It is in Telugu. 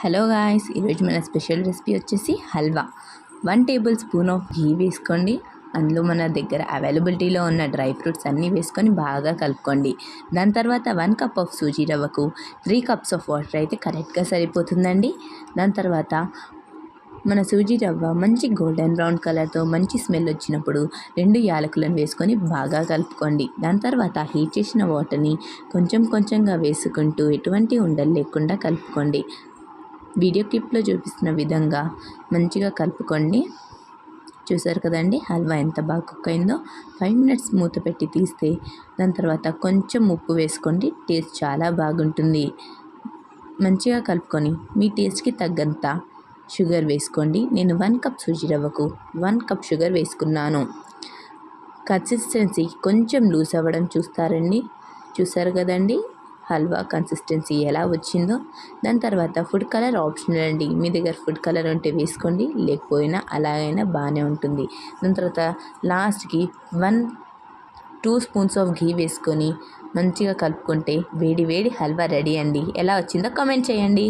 హలో గాయ్స్, ఈరోజు మన స్పెషల్ రెసిపీ వచ్చేసి హల్వా. 1 టేబుల్ స్పూన్ ఆఫ్ ఘీ వేసుకోండి. అందులో మన దగ్గర అవైలబిలిటీలో ఉన్న డ్రై ఫ్రూట్స్ అన్నీ వేసుకొని బాగా కలుపుకోండి. దాని తర్వాత 1 కప్ ఆఫ్ సూజీ రవ్వకు 3 కప్స్ ఆఫ్ వాటర్ అయితే కరెక్ట్గా సరిపోతుందండి. దాని తర్వాత మన సూజీ రవ్వ మంచి గోల్డెన్ బ్రౌన్ కలర్తో మంచి స్మెల్ వచ్చినప్పుడు 2 యాలకులను వేసుకొని బాగా కలుపుకోండి. దాని తర్వాత హీట్ చేసిన వాటర్ని కొంచెం కొంచెంగా వేసుకుంటూ ఎటువంటి ఉండలు లేకుండా కలుపుకోండి. వీడియో క్లిప్లో చూపిస్తున్న విధంగా మంచిగా కలుపుకోండి. చూసారు కదండి హల్వా ఎంత బాగా కుక్ అయిందో. 5 మినిట్స్ మూత పెట్టి తీస్తే దాని తర్వాత కొంచెం ఉప్పు వేసుకోండి. టేస్ట్ చాలా బాగుంటుంది. మంచిగా కలుపుకొని మీ టేస్ట్కి తగ్గంత షుగర్ వేసుకోండి. నేను 1 కప్ సూజీ రవ్వకు 1 కప్ షుగర్ వేసుకున్నాను. కన్సిస్టెన్సీ కొంచెం లూజ్ అవ్వడం చూసారు కదండి హల్వా కన్సిస్టెన్సీ ఎలా వచ్చిందో. దాని తర్వాత ఫుడ్ కలర్ ఆప్షనల్ అండి. మీ దగ్గర ఫుడ్ కలర్ ఉంటే వేసుకోండి, లేకపోయినా అలాగైనా బాగానే ఉంటుంది. దాని తర్వాత లాస్ట్కి 2 స్పూన్స్ ఆఫ్ ఘీ వేసుకొని మంచిగా కలుపుకుంటే వేడి వేడి హల్వా రెడీ అండి. ఎలా వచ్చిందో కామెంట్ చేయండి.